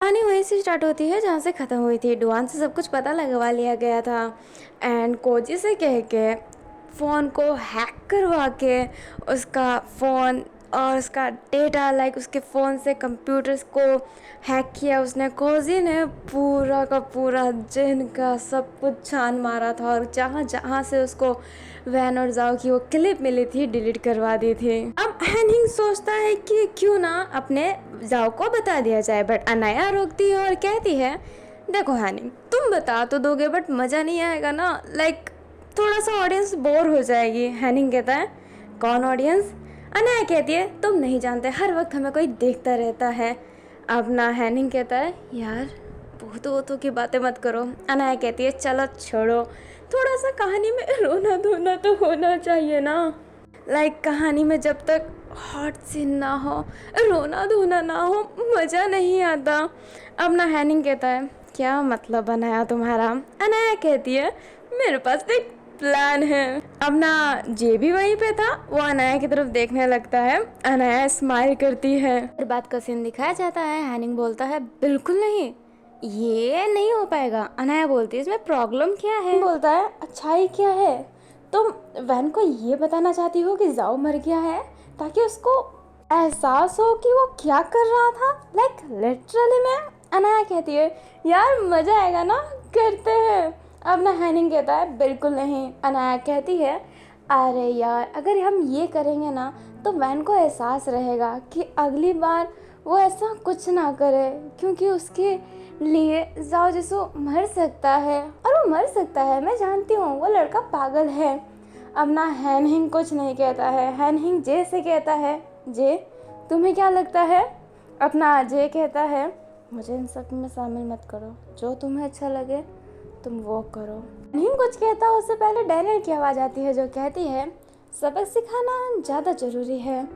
कहानी वहीं से स्टार्ट होती है जहाँ से ख़त्म हुई थी। डुआन से सब कुछ पता लगवा लिया गया था एंड कोजी से कह के फ़ोन को हैक करवा के उसका फ़ोन और उसका डेटा लाइक उसके फ़ोन से कंप्यूटर्स को हैक किया उसने। कोजी ने पूरा का पूरा जिन का सब कुछ छान मारा था और जहाँ जहाँ से उसको वैन और जाओ की वो क्लिप मिली थी डिलीट करवा दी थी। अब हैनिंग सोचता है कि क्यों ना अपने जाओ को बता दिया जाए, बट अनाया रोकती है और कहती है देखो हैनिंग तुम बता तो दोगे बट मज़ा नहीं आएगा ना, लाइक थोड़ा सा ऑडियंस बोर हो जाएगी। हैनिंग कहता है कौन ऑडियंस? अनाया कहती है तुम नहीं जानते, हर वक्त हमें कोई देखता रहता है। अब ना हैनिंग कहता है यार भूतों की बातें मत करो। अनाया कहती है चलो छोड़ो, थोड़ा सा कहानी में रोना धोना तो होना चाहिए ना, लाइक कहानी में जब तक हॉट सीन ना हो रोना धोना ना हो मज़ा नहीं आता। अब ना हैनिंग कहता है क्या मतलब बनाया तुम्हारा? अनाया कहती है मेरे पास तो एक प्लान है। अब ना जे भी वहीं पे था वो अनाया की तरफ देखने लगता है। अनाया स्माइल करती है। फिर बात का सीन दिखाया जाता है। हैनिंग बोलता है बिल्कुल नहीं, ये नहीं हो पाएगा। अनाया बोलती है इसमें प्रॉब्लम क्या है? बोलता है अच्छाई क्या है? तुम वैन को ये बताना चाहती हो कि जाओ मर गया है ताकि उसको एहसास हो कि वो क्या कर रहा था, लाइक लिटरली में। अनाया कहती है यार मज़ा आएगा ना, करते हैं। अब ना हैनिंग कहता है बिल्कुल नहीं। अनाया कहती है अरे यार अगर हम ये करेंगे ना तो वैन को एहसास रहेगा कि अगली बार वो ऐसा कुछ ना करे, क्योंकि उसके लिए जाओ जिसो मर सकता है और वो मर सकता है, मैं जानती हूँ वो लड़का पागल है। अब ना हैनहिंग कुछ नहीं कहता है। हैनहिंग जे से कहता है जे तुम्हें क्या लगता है? अपना जे कहता है मुझे इन सब में शामिल मत करो, जो तुम्हें अच्छा लगे तुम वो करो। हैनहिंग कुछ कहता उससे पहले डैनियल की आवाज़ आती है जो कहती है सबक सिखाना ज़्यादा ज़रूरी है।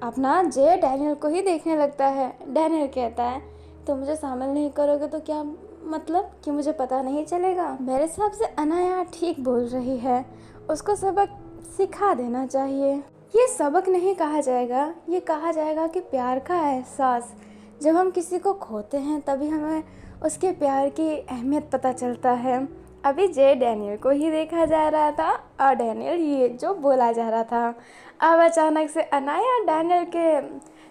अपना जे डैनियल को ही देखने लगता है। डैनियल कहता है तो मुझे शामिल नहीं करोगे तो क्या मतलब कि मुझे पता नहीं चलेगा? मेरे हिसाब से अनाया ठीक बोल रही है, उसको सबक सिखा देना चाहिए। ये सबक नहीं कहा जाएगा, ये कहा जाएगा कि प्यार का एहसास जब हम किसी को खोते हैं तभी हमें उसके प्यार की अहमियत पता चलता है। अभी जे डैनियल को ही देखा जा रहा था और डैनियल ये जो बोला जा रहा था। अब अचानक से अनाया डैनियल के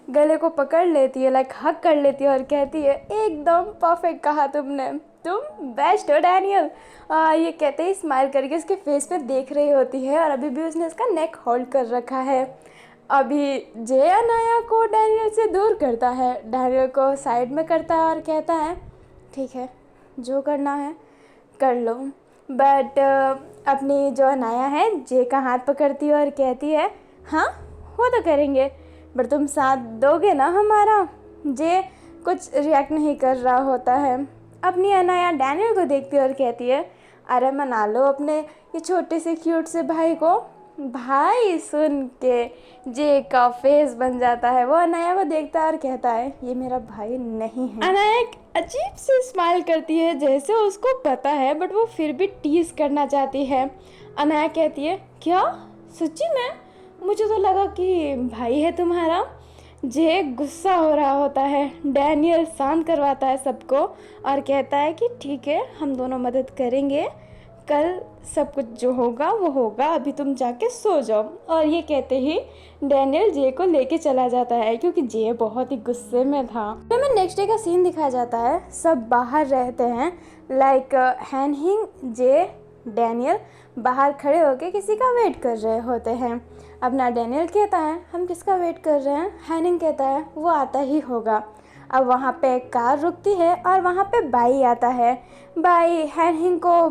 गले को पकड़ लेती है, लाइक हक कर लेती है और कहती है एकदम परफेक्ट कहा तुमने, तुम बेस्ट हो डैनियल। ये कहते ही स्माइल करके उसके फेस पे देख रही होती है और अभी भी उसने उसका नेक होल्ड कर रखा है। अभी जे अनाया को डैनियल से दूर करता है, डैनियल को साइड में करता है और कहता है ठीक है जो करना है कर लो। बट अपनी जो अनाया है जे का हाथ पकड़ती है और कहती है हाँ वो तो करेंगे बट तुम साथ दोगे ना हमारा? जे कुछ रिएक्ट नहीं कर रहा होता है। अपनी अनाया डैनियल को देखती है और कहती है अरे मना लो अपने ये छोटे से क्यूट से भाई को। भाई सुन के जे का फेस बन जाता है। वो अनाया को देखता है और कहता है ये मेरा भाई नहीं है। अनाया एक अजीब सी स्माइल करती है जैसे उसको पता है बट वो फिर भी टीज करना चाहती है। अनाया कहती है क्या सच्ची में? मुझे तो लगा कि भाई है तुम्हारा। जे गुस्सा हो रहा होता है। डैनियल शांत करवाता है सबको और कहता है कि ठीक है हम दोनों मदद करेंगे, कल सब कुछ जो होगा वो होगा, अभी तुम जाके सो जाओ। और ये कहते ही डैनियल जे को लेके चला जाता है क्योंकि जे बहुत ही गुस्से में था। फिर में नेक्स्ट डे का सीन दिखाया जाता है। सब बाहर रहते हैं, लाइक हैनहिंग जे डैनियल बाहर खड़े होकर किसी का वेट कर रहे होते हैं। अपना डैनियल कहता है हम किसका वेट कर रहे हैं? हैनिंग कहता है वो आता ही होगा। अब वहाँ पे कार रुकती है और वहाँ पे बाई आता है। बाई हैनिंग को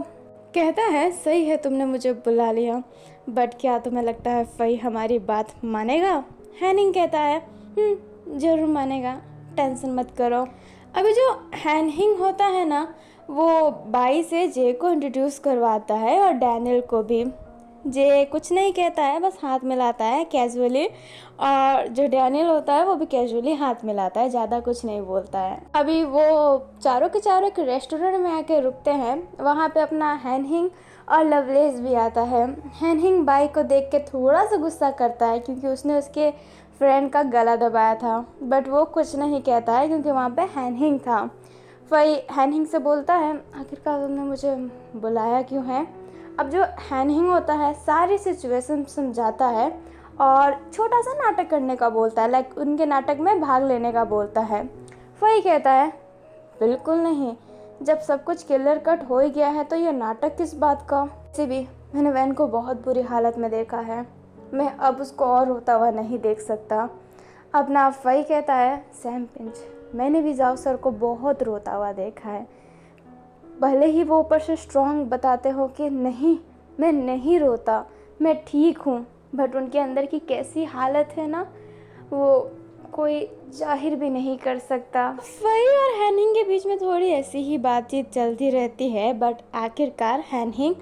कहता है सही है तुमने मुझे बुला लिया, बट क्या तुम्हें लगता है फई हमारी बात मानेगा? हैनिंग कहता है ज़रूर मानेगा, टेंशन मत करो। अभी जो हैनहिंग होता है ना वो बाई से जे को इंट्रोड्यूस करवाता है और डैनियल को भी। जे कुछ नहीं कहता है, बस हाथ मिलाता है कैजुअली, और जो डैनियल होता है वो भी कैजुअली हाथ मिलाता है, ज़्यादा कुछ नहीं बोलता है। अभी वो चारों के चारों एक रेस्टोरेंट में आके रुकते हैं। वहाँ पे अपना हैनहिंग और लवलेस भी आता है। हैनहिंग बाई को देख के थोड़ा सा गुस्सा करता है क्योंकि उसने उसके फ्रेंड का गला दबाया था, बट वो कुछ नहीं कहता है क्योंकि वहाँ पे हैनहिंग था। वही हैनहिंग से बोलता है, आखिरकार तुमने मुझे बुलाया क्यों है। अब जो हैनहिंग होता है सारी सिचुएशन समझाता है और छोटा सा नाटक करने का बोलता है, लाइक उनके नाटक में भाग लेने का बोलता है। वही कहता है बिल्कुल नहीं, जब सब कुछ क्लियर कट हो ही गया है तो ये नाटक किस बात का। वैसे भी मैंने वैन को बहुत बुरी हालत में देखा है, मैं अब उसको और रोता हुआ नहीं देख सकता। अपना वही कहता है, सैम पिंच, मैंने भी जाओ सर को बहुत रोता हुआ देखा है, भले ही वो ऊपर से स्ट्रॉन्ग बताते हो कि नहीं मैं नहीं रोता, मैं ठीक हूँ, बट उनके अंदर की कैसी हालत है ना वो कोई जाहिर भी नहीं कर सकता। फई और हैनिंग के बीच में थोड़ी ऐसी ही बातचीत चलती रहती है, बट आखिरकार हैनिंग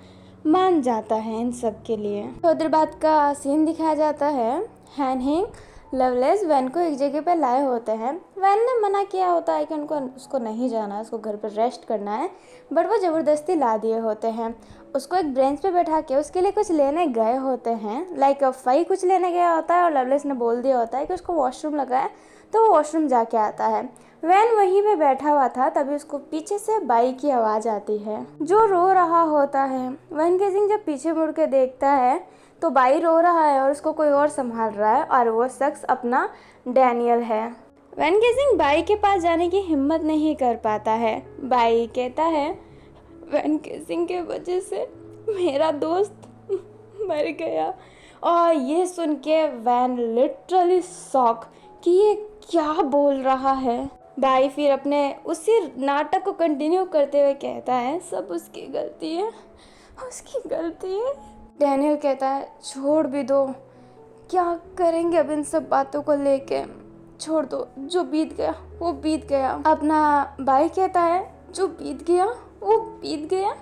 मान जाता है इन सब के लिए। तो उधर बात का सीन दिखाया जाता है, हैनिंग लवलेस वैन को एक जगह पे लाए होते हैं। वैन ने मना किया होता है कि उसको नहीं जाना है, उसको घर पर रेस्ट करना है, बट वो ज़बरदस्ती ला दिए होते हैं। उसको एक बेंच पे बैठा के उसके लिए कुछ लेने गए होते हैं, लाइक फई कुछ लेने गया होता है और लवलेस ने बोल दिया होता है कि उसको वॉशरूम लगा है, तो वो वॉशरूम जाके आता है। वैन वहीं पे बैठा हुआ था, तभी उसको पीछे से बाई की आवाज़ आती है जो रो रहा होता है। वैन गेजिंग जब पीछे मुड़ के देखता है तो बाई रो रहा है और उसको कोई और संभाल रहा है, और वो शख्स अपना डैनियल है। वैन गेजिंग बाई के पास जाने की हिम्मत नहीं कर पाता है। बाई कहता है, वैन गेजिंग के वजह से मेरा दोस्त मर गया। और ये सुन के वैन लिटरली शॉक कि ये क्या बोल रहा है। बाई फिर अपने उसी नाटक को कंटिन्यू करते हुए कहता है, सब उसकी गलती है, उसकी गलती है। डैनियल कहता है, छोड़ भी दो, क्या करेंगे अब इन सब बातों को लेके, छोड़ दो, जो बीत गया वो बीत गया। अपना भाई कहता है, जो बीत गया वो बीत गया,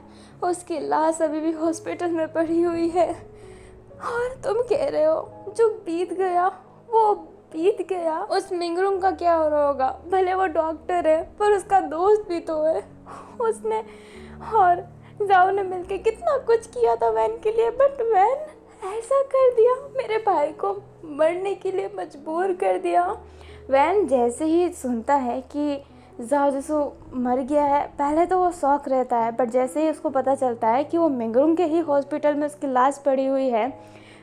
उसकी लाश अभी भी हॉस्पिटल में पड़ी हुई है, और तुम कह रहे हो जो बीत गया वो बीत गया। उस मिंगरूम का क्या हो रहा होगा, भले वो डॉक्टर है पर उसका दोस्त भी तो है। उसने और जाओ ने मिलके कितना कुछ किया था वैन के लिए, बट वैन ऐसा कर दिया, मेरे भाई को मरने के लिए मजबूर कर दिया। वैन जैसे ही सुनता है कि जाओ जिसो मर गया है, पहले तो वो शौक रहता है, बट जैसे ही उसको पता चलता है कि वो मिंगरूम के ही हॉस्पिटल में उसकी लाश पड़ी हुई है,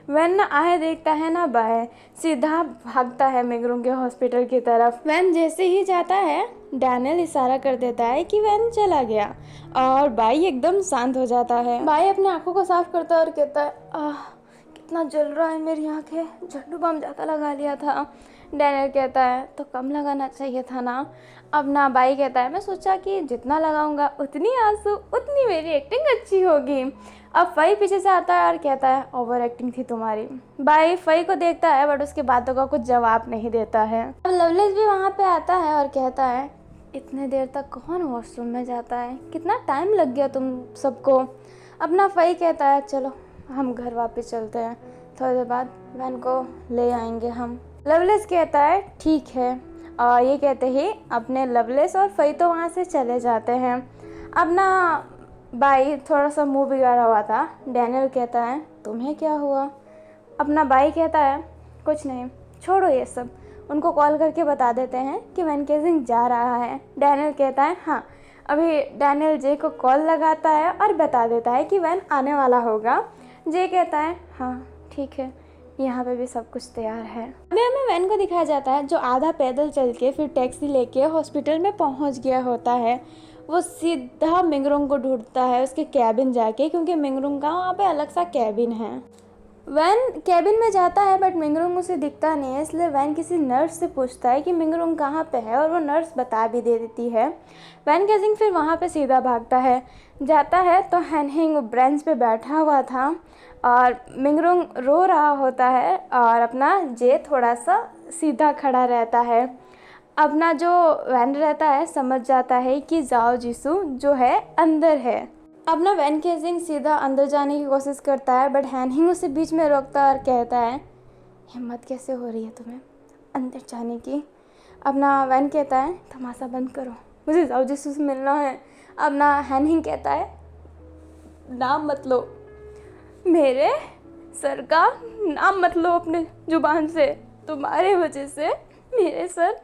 वैन ना आए देखता है ना बाएं, सीधा भागता है मिंगरूम के हॉस्पिटल की तरफ। वैन जैसे ही जाता है, डैनियल इशारा कर देता है कि वैन चला गया, और बाई एकदम शांत हो जाता है। बाई अपने आंखों को साफ करता है और कहता है, कितना जल रहा है मेरी आंखें, झंडू बम ज़्यादा लगा लिया था। डैनियल कहता है, तो कम लगाना चाहिए था ना। अब ना बाई कहता है, मैं सोचा कि जितना लगाऊंगा उतनी आंसू उतनी मेरी एक्टिंग अच्छी होगी। अब फई पीछे से आता है और कहता है, ओवर एक्टिंग थी तुम्हारी। बाई फई को देखता है बट उसकी बातों का कुछ जवाब नहीं देता है। अब लवलेस भी वहाँ पे आता है और कहता है, इतने देर तक कौन वॉशरूम में जाता है, कितना टाइम लग गया तुम सबको। अपना फई कहता है, चलो हम घर वापस चलते हैं, थोड़ी देर बाद वैन को ले आएंगे हम। लवलेस कहता है ठीक है, और ये कहते ही अपने लवलेस और फई तो वहाँ से चले जाते हैं। अपना बाई थोड़ा सा मुंह बिगाड़ा हुआ था। डैनियल कहता है, तुम्हें क्या हुआ। अपना बाई कहता है, कुछ नहीं, छोड़ो ये सब, उनको कॉल करके बता देते हैं कि वैन गेजिंग जा रहा है। डैनियल कहता है, हाँ। अभी डैनियल जे को कॉल लगाता है और बता देता है कि वैन आने वाला होगा। जे कहता है, हाँ ठीक है, यहाँ पे भी सब कुछ तैयार है। हमें वैन को दिखाया जाता है जो आधा पैदल चल के फिर टैक्सी लेके हॉस्पिटल में पहुँच गया होता है। वो सीधा मिंगरूम को ढूंढता है उसके कैबिन जाके, क्योंकि मिंगरूम का वहाँ पे अलग सा कैबिन है। वैन कैबिन में जाता है बट मिंगरूम उसे दिखता नहीं है, इसलिए वैन किसी नर्स से पूछता है कि मिंगरूम कहाँ पे है, और वो नर्स बता भी दे देती है। वैन गेजिंग फिर वहाँ पे सीधा भागता है। जाता है तो हैनहिंग ब्रेंच पे बैठा हुआ था और मिंगरूम रो रहा होता है, और अपना जे थोड़ा सा सीधा खड़ा रहता है। अपना जो वैन रहता है समझ जाता है कि जाओ जिसू जो है अंदर है। अपना वैन गेजिंग सीधा अंदर जाने की कोशिश करता है, बट हैनहिंग उसे बीच में रोकता है और कहता है, हिम्मत कैसे हो रही है तुम्हें अंदर जाने की। अपना वैन कहता है, तमाशा बंद करो, मुझे जाओ जिसू से मिलना है। अपना हैनहिंग कहता है, नाम मत लो, मेरे सर का नाम मत लो अपने जुबान से, तुम्हारे वजह से मेरे सर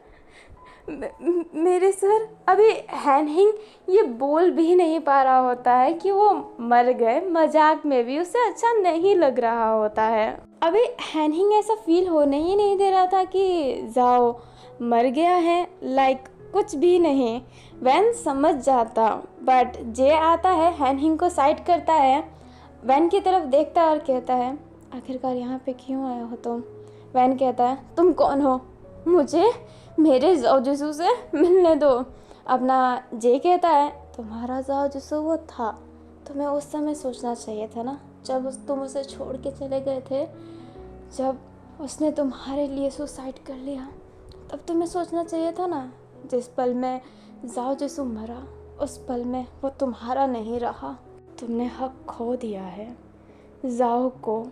मेरे सर अभी हैनहिंग ये बोल भी नहीं पा रहा होता है कि वो मर गए, मजाक में भी उसे अच्छा नहीं लग रहा होता है। अभी हैनहिंग ऐसा फील होने ही नहीं दे रहा था कि जाओ मर गया है, लाइक कुछ भी नहीं। वैन समझ जाता, बट जे आता है हैनहिंग को साइड करता है, वैन की तरफ देखता है और कहता है आखिरकार यहाँ पे क्यों आए हो तुम। वैन कहता है तुम कौन हो, मुझे मेरे जाओ से मिलने दो। अपना जे कहता है तुम्हारा जाओ वो था, तुम्हें उस समय सोचना चाहिए था ना, जब तुम उसे छोड़ के चले गए थे, जब उसने तुम्हारे लिए सुसाइड कर लिया, तब तुम्हें सोचना चाहिए था ना। जिस पल में जाओ मरा, उस पल में वो तुम्हारा नहीं रहा, तुमने हक खो दिया है जाओ को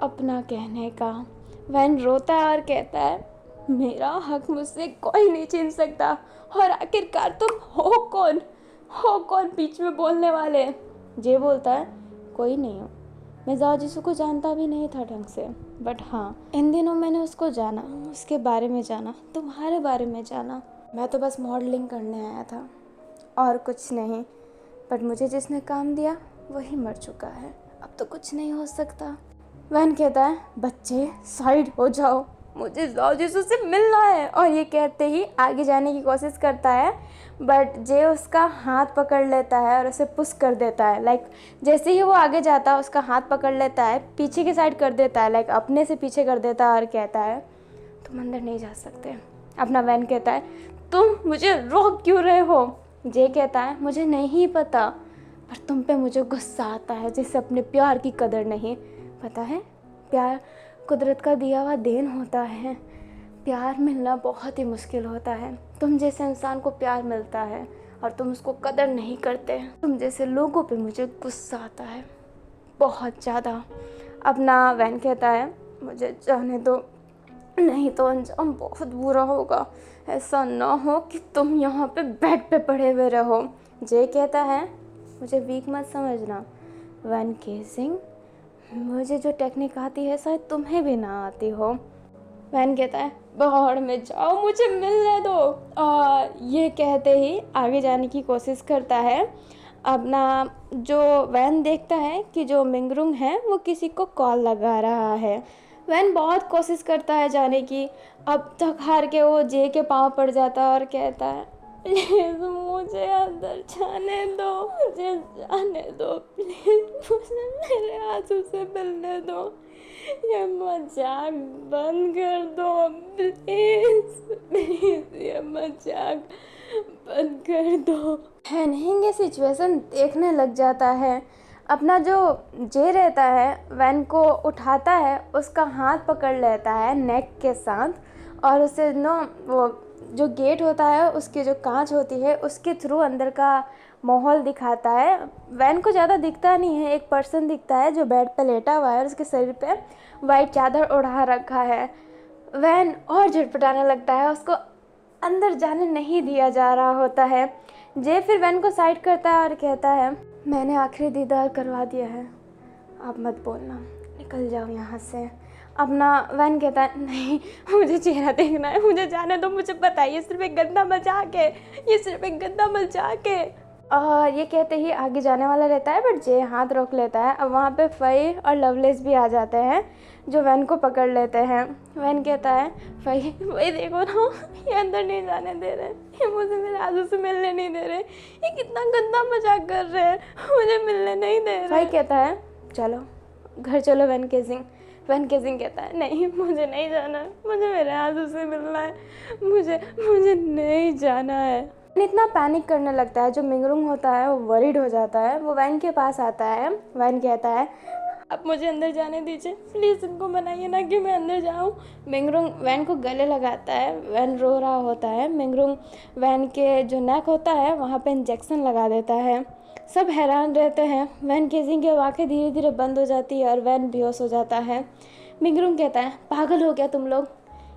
अपना कहने का। वैन रोता है और कहता है मेरा हक मुझसे कोई नहीं छीन सकता, और आखिरकार तुम हो कौन बीच में बोलने वाले। जे बोलता है कोई नहीं हूँ, मैं जाओ को जानता भी नहीं था ढंग से, बट हाँ इन दिनों मैंने उसको जाना, उसके बारे में जाना, तुम्हारे बारे में जाना। मैं तो बस मॉडलिंग करने आया था और कुछ नहीं, बट मुझे जिसने काम दिया वही मर चुका है, अब तो कुछ नहीं हो सकता। वैन कहता है बच्चे साइड हो जाओ, मुझे जाओ से मिलना है, और ये कहते ही आगे जाने की कोशिश करता है, बट जे उसका हाथ पकड़ लेता है और उसे पुश कर देता है। लाइक जैसे ही वो आगे जाता है उसका हाथ पकड़ लेता है, पीछे की साइड कर देता है, लाइक अपने से पीछे कर देता है और कहता है तुम अंदर नहीं जा सकते। अपना वैन कहता है तुम मुझे रोक क्यों रहे हो। जे कहता है मुझे नहीं पता, पर तुम पे मुझे गुस्सा आता है जिससे अपने प्यार की कदर नहीं। पता है प्यार कुदरत का दिया हुआ देन होता है, प्यार मिलना बहुत ही मुश्किल होता है। तुम जैसे इंसान को प्यार मिलता है और तुम उसको कदर नहीं करते। तुम जैसे लोगों पे मुझे गुस्सा आता है बहुत ज़्यादा। अपना वैन कहता है मुझे जाने दो, नहीं तो अंजाम बहुत बुरा होगा, ऐसा ना हो कि तुम यहाँ पे बेड पे पड़े हुए रहो। जे कहता है मुझे वीक मत समझना वैन केसिंग, मुझे जो टेक्निक आती है शायद तुम्हें भी ना आती हो। वैन कहता है बाहर में जाओ, मुझे मिलने दो। ये कहते ही आगे जाने की कोशिश करता है। अपना जो वैन देखता है कि जो मिंगरुंग है वो किसी को कॉल लगा रहा है। वैन बहुत कोशिश करता है जाने की, अब तक हार के वो जे के पाँव पड़ जाता है और कहता है प्लीज़ मुझे अंदर जाने दो, मुझे जाने दो प्लीज़, मुझे मेरे आंसू से मिलने दो, ये मजाक बंद कर दो प्लीज़ प्लीज़, ये मजाक बंद कर दो। हैनहिंग ये सिचुएशन देखने लग जाता है। अपना जो जे रहता है वैन को उठाता है, उसका हाथ पकड़ लेता है नेक के साथ और उसे वो जो गेट होता है उसकी जो कांच होती है उसके थ्रू अंदर का माहौल दिखाता है। वैन को ज़्यादा दिखता नहीं है, एक पर्सन दिखता है जो बेड पे लेटा हुआ है और उसके शरीर पे वाइट चादर ओढ़ा रखा है। वैन और झटपटाने लगता है, उसको अंदर जाने नहीं दिया जा रहा होता है। जे फिर वैन को साइड करता है और कहता है मैंने आखिरी दीदार करवा दिया है, आप मत बोलना, निकल जाओ यहाँ से। अपना वैन कहता है नहीं मुझे चेहरा देखना है, मुझे जाने दो, मुझे पता है ये सिर्फ एक गंदा मजाक है, ये सिर्फ एक गंदा मजाक है। और ये कहते ही आगे जाने वाला रहता है, बट जे हाथ रोक लेता है। अब वहाँ पे फई और लवलेस भी आ जाते हैं जो वैन को पकड़ लेते हैं। वैन कहता है फई वही देखो ना, ये अंदर नहीं जाने दे रहे, ये मुझे मेरे आंसू से मिलने नहीं दे रहे, ये कितना गंदा मजाक कर रहे हैं, मुझे मिलने नहीं दे रहे। फई कहता है चलो घर चलो वैन केसिंग। वैन केसिंग कहता है नहीं मुझे नहीं जाना है, मुझे मेरे आंसू से मिलना है, मुझे नहीं जाना है। इतना पैनिक करने लगता है, जो मिंगरुंग होता है वो वरीड हो जाता है। वो वैन के पास आता है। वैन कहता है अब मुझे अंदर जाने दीजिए प्लीज़, इनको बनाइए ना कि मैं अंदर जाऊँ। मिंगरुंग वैन को गले लगाता है, वैन रो रहा होता है। मिंगरुंग वैन के जो नेक होता है वहाँ पे इंजेक्शन लगा देता है। सब हैरान रहते हैं। वैन केसिंग की आँखें धीरे धीरे बंद हो जाती है और वैन बेहोश हो जाता है। मिंगरुंग कहता है पागल हो क्या तुम लोग,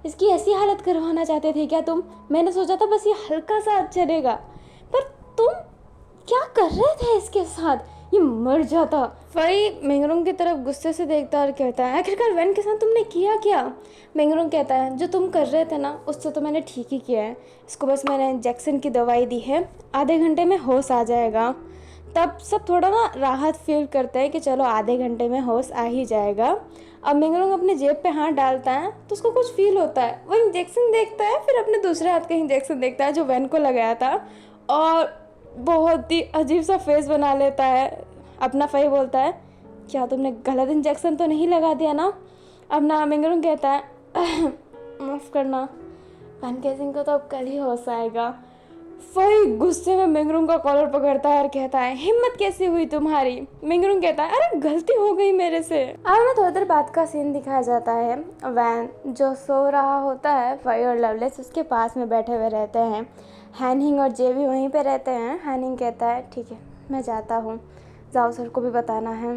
इसकी ऐसी हालत करवाना चाहते थे क्या तुम? मैंने सोचा था बस ये हल्का सा चलेगा, पर तुम क्या कर रहे थे इसके साथ? ये मर जाता। वही मिंगरुंग की तरफ गुस्से से देखता और कहता है, आखिरकार वैन के साथ तुमने किया क्या? मिंगरुंग कहता है, जो तुम कर रहे थे ना उससे तो मैंने ठीक ही किया है। इसको बस मैंने इंजेक्शन की दवाई दी है, आधे घंटे में होश आ जाएगा। तब सब थोड़ा ना राहत फील करते हैं कि चलो आधे घंटे में होश आ ही जाएगा। अब मिंगरुंग अपने जेब पे हाथ डालता है तो उसको कुछ फील होता है। वो इंजेक्शन देखता है, फिर अपने दूसरे हाथ का इंजेक्शन देखता है जो वैन को लगाया था, और बहुत ही अजीब सा फेस बना लेता है। अपना फई बोलता है, क्या तुमने गलत इंजेक्शन तो नहीं लगा दिया ना? अब ना मिंगरुंग कहता है, माफ़ करना, वैन केसिंग को तो अब कल ही होश आएगा। वही गुस्से में मिंगरुंग का कॉलर पकड़ता है और कहता है, हिम्मत कैसी हुई तुम्हारी? मिंगरुंग कहता है, अरे गलती हो गई मेरे से। अब में थोड़ी देर बाद का सीन दिखाया जाता है। वैन जो सो रहा होता है, फई और लवलेस उसके पास में बैठे हुए रहते हैं। हैनिंग और जे भी वहीं पे रहते हैं। हैनिंग कहता है, ठीक है मैं जाता हूँ, जाओ सर को भी बताना है।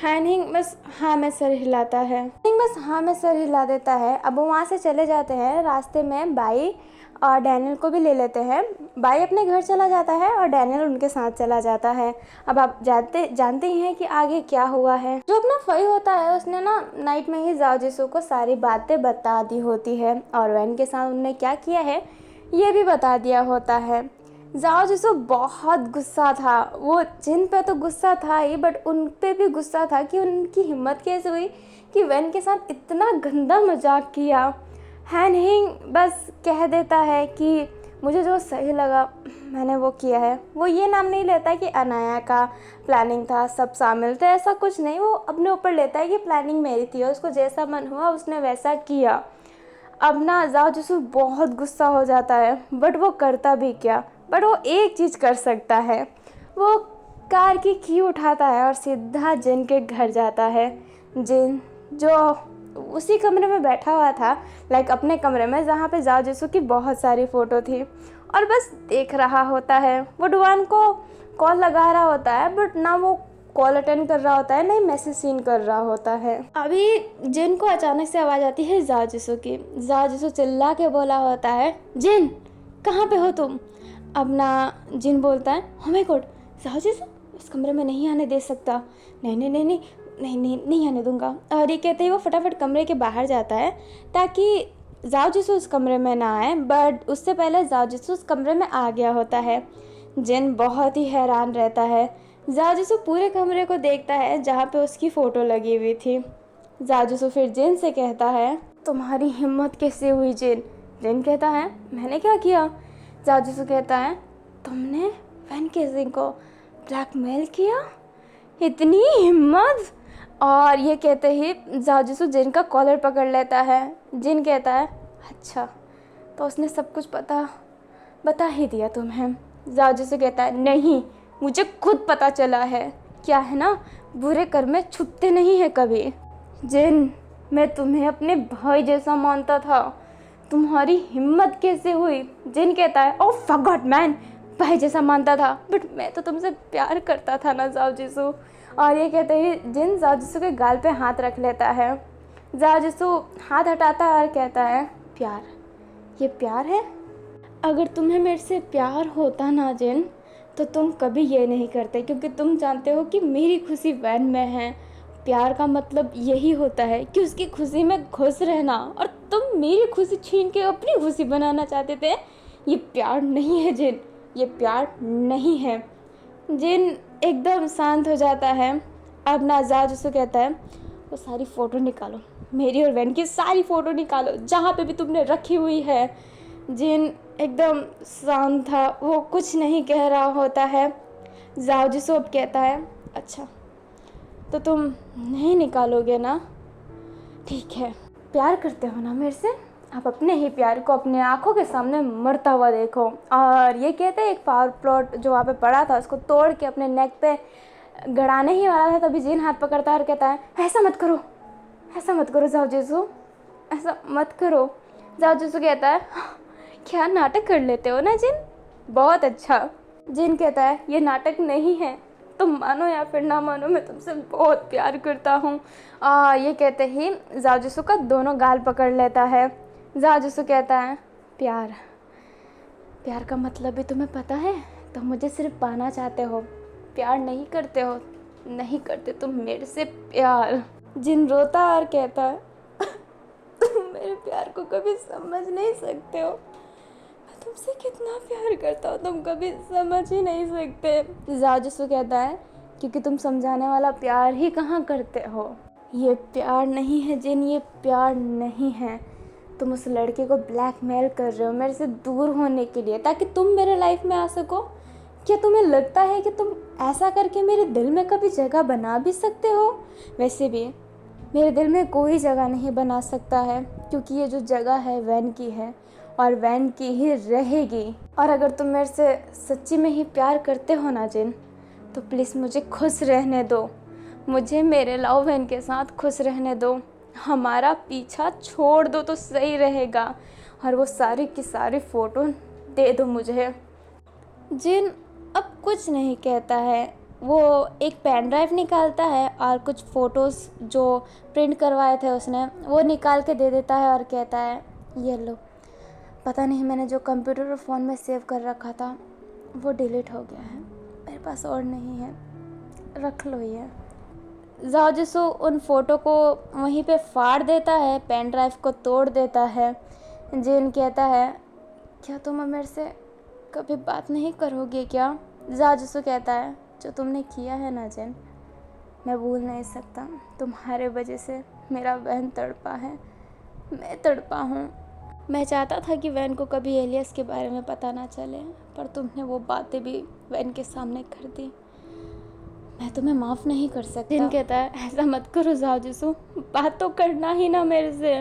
हैनिंग बस हाँ में सर हिलाता है। हैनिंग बस हाँ में सर हिला देता है। अब वो वहाँ से चले जाते हैं। रास्ते में बाई और डैनियल को भी ले लेते हैं। बाई अपने घर चला जाता है और डैनियल उनके साथ चला जाता है। अब आप जानते ही हैं कि आगे क्या हुआ है। जो अपना फई होता है उसने ना नाइट में ही जाओ जिसू को सारी बातें बता दी होती है, और वैन के साथ उन्होंने क्या किया है ये भी बता दिया होता है। जाओ जिसो बहुत गुस्सा था। वो जिन पे तो गुस्सा था ही, बट उन पे भी गुस्सा था कि उनकी हिम्मत कैसे हुई कि वैन के साथ इतना गंदा मजाक किया। हैनिंग बस कह देता है कि मुझे जो सही लगा मैंने वो किया है। वो ये नाम नहीं लेता कि अनाया का प्लानिंग था, सब शामिल थे, ऐसा कुछ नहीं। वो अपने ऊपर लेता है कि प्लानिंग मेरी थी और उसको जैसा मन हुआ उसने वैसा किया। अब ना जाओ जिसू बहुत गुस्सा हो जाता है, बट वो करता भी क्या, बट वो एक चीज़ कर सकता है। वो कार की की उठाता है और सीधा जिन के घर जाता है। जिन जो उसी कमरे में बैठा हुआ था, लाइक अपने कमरे में जहाँ पे जाओ जिसू की बहुत सारी फ़ोटो थी, और बस देख रहा होता है। वो डुआन को कॉल लगा रहा होता है, बट ना वो कॉल अटेंड कर रहा होता है, नहीं मैसेज सीन कर रहा होता है। अभी जिन को अचानक से आवाज़ आती है जाओ जिसू की। जाओ जिसू चिल्ला के बोला होता है, जिन कहाँ पे हो तुम? अब ना जिन बोलता है, oh my God, जाओ जिसू इस कमरे में नहीं आने दे सकता। नहीं नहीं नहीं नहीं नहीं नहीं नहीं आने दूंगा। और ये कहते ही वो फटाफट कमरे के बाहर जाता है ताकि जाओ जिसू उस कमरे में ना आए, बट उससे पहले जाओ जिसू उस कमरे में आ गया होता है। जिन बहुत ही हैरान रहता है। जाओ जिसू पूरे कमरे को देखता है जहाँ पे उसकी फ़ोटो लगी हुई थी। जाओ जिसू फिर जिन से कहता है, तुम्हारी हिम्मत कैसे हुई जिन? जिन कहता है, मैंने क्या किया? जाओ जिसू कहता है, तुमने वैन केसिंग को ब्लैकमेल किया? इतनी हिम्मत? और ये कहते ही जाओ जिसू जिन का कॉलर पकड़ लेता है। जिन कहता है, अच्छा तो उसने सब कुछ बता ही दिया तुम्हें? जाओ जिसू कहता है, नहीं मुझे खुद पता चला है। क्या है ना, बुरे कर्म छुपते नहीं है कभी। जिन मैं तुम्हें अपने भाई जैसा मानता था, तुम्हारी हिम्मत कैसे हुई? जिन कहता है, ओह फक गॉड मैन, भाई जैसा मानता था, बट मैं तो तुमसे प्यार करता था ना जाओ जिसू। और ये कहते ही जिन जाओ जिसू के गाल पे हाथ रख लेता है। जाओ जिसू हाथ हटाता है और कहता है, प्यार, ये प्यार है? अगर तुम्हें मेरे से प्यार होता ना जिन, तो तुम कभी ये नहीं करते, क्योंकि तुम जानते हो कि मेरी खुशी वैन में है। प्यार का मतलब यही होता है कि उसकी खुशी में खुश रहना, और तुम मेरी खुशी छीन के अपनी खुशी बनाना चाहते थे। ये प्यार नहीं है जिन, ये प्यार नहीं है। जिन एकदम शांत हो जाता है। अब ना जाओ जिसको कहता है, वो सारी फ़ोटो निकालो, मेरी और वैन की सारी फ़ोटो निकालो जहाँ पे भी तुमने रखी हुई है। जिन एकदम शांत था, वो कुछ नहीं कह रहा होता है। जाओ जिसो अब कहता है, अच्छा तो तुम नहीं निकालोगे ना? ठीक है, प्यार करते हो ना मेरे से? आप अपने ही प्यार को अपने आंखों के सामने मरता हुआ देखो। और ये कहते हैं एक पावर प्लॉट जो वहाँ पे पड़ा था उसको तोड़ के अपने नेक पे गड़ाने ही वाला था, तभी जिन हाथ पकड़ता है और कहता है, ऐसा मत करो, ऐसा मत करो जाओ जिसू, ऐसा मत करो। जाओ जिसू कहता है, क्या नाटक कर लेते हो ना जिन, बहुत अच्छा। जिन कहता है, ये नाटक नहीं है, तुम मानो या फिर ना मानो मैं तुमसे बहुत प्यार करता हूँ। ये कहते ही जाओ जिसू का दोनों गाल पकड़ लेता है। जाओ जिसू कहता है, प्यार का मतलब भी तुम्हें पता है? तुम मुझे सिर्फ पाना चाहते हो, प्यार नहीं करते हो, नहीं करते तुम मेरे से प्यार। जिन रोता और कहता है तुम मेरे प्यार को कभी समझ नहीं सकते हो, मैं तुमसे कितना प्यार करता हूँ तुम कभी समझ ही नहीं सकते। जाजसू कहता है क्योंकि तुम समझाने वाला प्यार ही कहाँ करते हो। ये प्यार नहीं है जिन, ये प्यार नहीं है। तुम उस लड़के को ब्लैकमेल कर रहे हो मेरे से दूर होने के लिए, ताकि तुम मेरे लाइफ में आ सको। क्या तुम्हें लगता है कि तुम ऐसा करके मेरे दिल में कभी जगह बना भी सकते हो? वैसे भी मेरे दिल में कोई जगह नहीं बना सकता है, क्योंकि ये जो जगह है वैन की है और वैन की ही रहेगी। और अगर तुम मेरे से सच्ची में ही प्यार करते हो ना जिन, तो प्लीज़ मुझे खुश रहने दो, मुझे मेरे लव वैन के साथ खुश रहने दो। हमारा पीछा छोड़ दो तो सही रहेगा, और वो सारी की सारी फ़ोटो दे दो मुझे। जिन अब कुछ नहीं कहता है, वो एक पेन ड्राइव निकालता है और कुछ फ़ोटोज़ जो प्रिंट करवाए थे उसने वो निकाल के दे देता है और कहता है ये लो, पता नहीं मैंने जो कंप्यूटर और फ़ोन में सेव कर रखा था वो डिलीट हो गया है, मेरे पास और नहीं है, रख लो ये। जाओ उन फ़ोटो को वहीं पे फाड़ देता है, पेन ड्राइव को तोड़ देता है। जिन कहता है क्या तुम अब मेरे से कभी बात नहीं करोगे क्या? जाजसू कहता है जो तुमने किया है ना जिन, मैं भूल नहीं सकता। तुम्हारे वजह से मेरा वैन तड़पा है, मैं तड़पा हूँ। मैं चाहता था कि वैन को कभी एलियस के बारे में पता ना चले, पर तुमने वो बातें भी वैन के सामने कर दी। मैं तुम्हें माफ़ नहीं कर सकता। जिन कहता है ऐसा मत करो जाओ, बात तो करना ही ना मेरे से।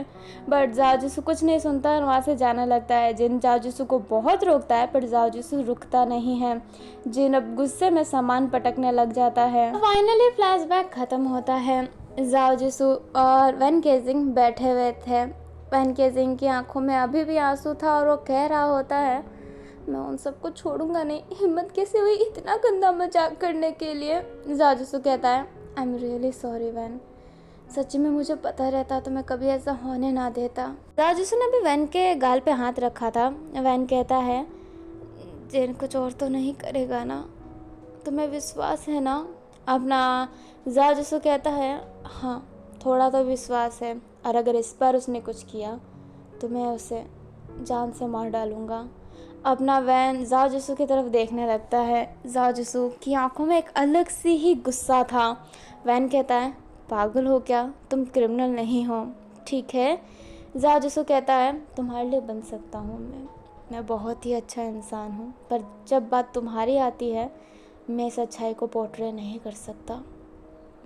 बट जाओ कुछ नहीं सुनता और वहाँ से जाने लगता है। जिन जाओ को बहुत रोकता है पर जाओ रुकता नहीं है। जिन अब गुस्से में सामान पटकने लग जाता है। फाइनली फ्लैशबैक ख़त्म होता है। जाओ और वैन केजिंग बैठे हुए थे। वैन केजिंग की आंखों में अभी भी आंसू था और वो कह रहा होता है मैं उन सबको छोड़ूंगा नहीं। हिम्मत कैसे हुई इतना गंदा मजाक करने के लिए? जाजसू कहता है आई एम रियली सॉरी वैन, सच्ची में मुझे पता रहता तो मैं कभी ऐसा होने ना देता। जाजसू ने भी वैन के गाल पे हाथ रखा था। वैन कहता है जिन कुछ और तो नहीं करेगा ना, तुम्हें विश्वास है ना अपना? जाजसू कहता है हाँ थोड़ा तो विश्वास है, और अगर इस बार उसने कुछ किया तो मैं उसे जान से मार डालूँगा। अपना वैन जाओ की तरफ देखने लगता है। जाओ की आंखों में एक अलग सी ही गुस्सा था। वैन कहता है पागल हो क्या, तुम क्रिमिनल नहीं हो, ठीक है? जाओ कहता है तुम्हारे लिए बन सकता हूँ मैं बहुत ही अच्छा इंसान हूँ, पर जब बात तुम्हारी आती है मैं इस अच्छाई को पोर्ट्रे नहीं कर सकता।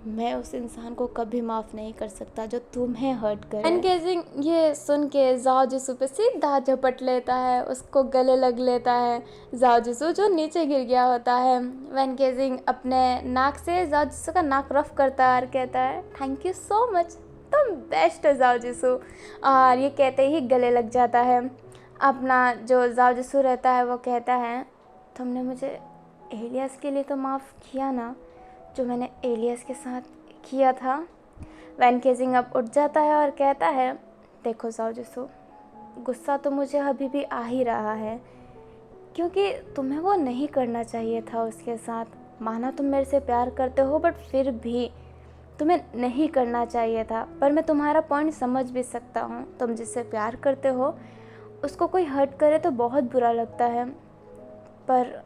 मैं उस इंसान को कभी माफ़ नहीं कर सकता जो तुम्हें हर्ट करे। वैन केजिंग ये सुन के जाओ पे सीधा झपट लेता है, उसको गले लग लेता है। जाओ जो नीचे गिर गया होता है। वैन केजिंग अपने नाक से जाओ का नाक रफ करता है और कहता है थैंक यू सो मच, तुम बेस्ट हो जाओ। और ये कहते ही गले लग जाता है। अपना जो जाओ रहता है वो कहता है तुमने मुझे एलियस के लिए तो माफ़ किया ना, जो मैंने एलियस के साथ किया था। वैन केजिंग अब उठ जाता है और कहता है देखो जाओ, गुस्सा तो मुझे अभी भी आ ही रहा है, क्योंकि तुम्हें वो नहीं करना चाहिए था उसके साथ। माना तुम मेरे से प्यार करते हो बट फिर भी तुम्हें नहीं करना चाहिए था। पर मैं तुम्हारा पॉइंट समझ भी सकता हूँ, तुम जिससे प्यार करते हो उसको कोई हर्ट करे तो बहुत बुरा लगता है, पर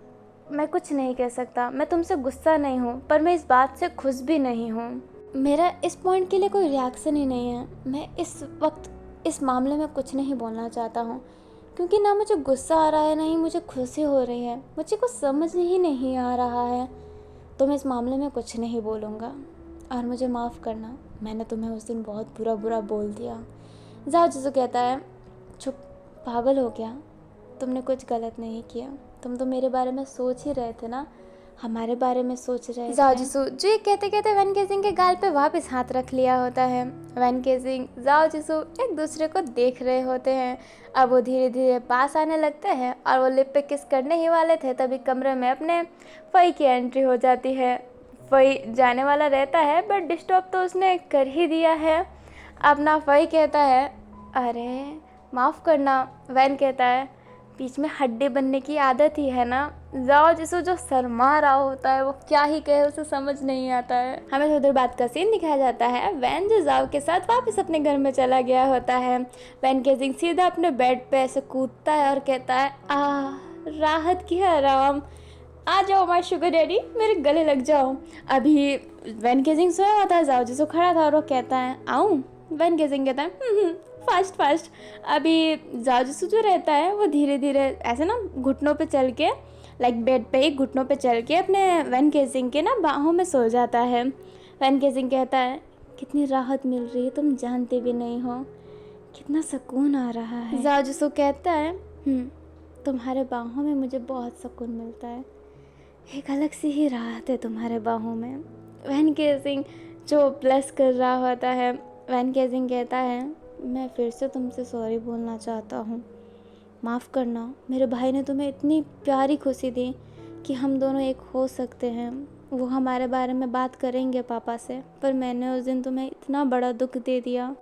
मैं कुछ नहीं कह सकता। मैं तुमसे गुस्सा नहीं हूँ, पर मैं इस बात से खुश भी नहीं हूँ। मेरा इस पॉइंट के लिए कोई रिएक्शन ही नहीं है। मैं इस वक्त इस मामले में कुछ नहीं बोलना चाहता हूँ, क्योंकि ना मुझे गुस्सा आ रहा है ना ही मुझे खुशी हो रही है। मुझे कुछ समझ ही नहीं आ रहा है, तो मैं इस मामले में कुछ नहीं बोलूँगा। और मुझे माफ़ करना, मैंने तुम्हें उस दिन बहुत बुरा बोल दिया। जाओ कहता है चुप, पागल हो गया, तुमने कुछ गलत नहीं किया, तुम तो मेरे बारे में सोच ही रहे थे ना, हमारे बारे में सोच रहे थे। जाओ जो ये कहते कहते वैन केजिंग के गाल पे वापस हाथ रख लिया होता है। वैन केजिंग जाओ एक दूसरे को देख रहे होते हैं। अब वो धीरे धीरे पास आने लगते हैं और वो लिप पे किस करने ही वाले थे, तभी कमरे में अपने फई की एंट्री हो जाती है। फई जाने वाला रहता है बट डिस्टर्ब तो उसने कर ही दिया है। अपना फई कहता है अरे माफ़ करना। वैन कहता है बीच में हड्डी बनने की आदत ही है ना। जाओ जिसको जो शर्मा रहा होता है वो क्या ही कहे, उसे समझ नहीं आता है। हमें थोड़ी देर बाद का सीन दिखाया जाता है वैन जो जाओ के साथ वापस अपने घर में चला गया होता है। वैन केजिंग सीधा अपने बेड पे ऐसे कूदता है और कहता है राहत की आराम, आ जाओ माय शुगर डैडी, मेरे गले लग जाओ। अभी वैन केजिंग सोया हुआ था, जाओ जिसो खड़ा था और वो कहता है आऊँ। वैन केजिंग कहता है फास्ट फास्ट। अभी जाओ जिसो जो रहता है वो धीरे धीरे ऐसे ना घुटनों पे चल के, लाइक बेड पे ही घुटनों पे चल के अपने वैन केजिंग के ना बाहों में सो जाता है। वैन केजिंग कहता है कितनी राहत मिल रही है, तुम जानते भी नहीं हो, कितना सुकून आ रहा है। जाओ जिसो कहता है तुम्हारे बाहों में मुझे बहुत सुकून मिलता है, एक अलग सी ही राहत है तुम्हारे बाहों में। वैन केजिंग जो प्लस कर रहा होता है, वैन केजिंग कहता है मैं फिर से तुमसे सॉरी बोलना चाहता हूँ, माफ़ करना, मेरे भाई ने तुम्हें इतनी प्यारी खुशी दी कि हम दोनों एक हो सकते हैं। वो हमारे बारे में बात करेंगे पापा से, पर मैंने उस दिन तुम्हें इतना बड़ा दुख दे दिया।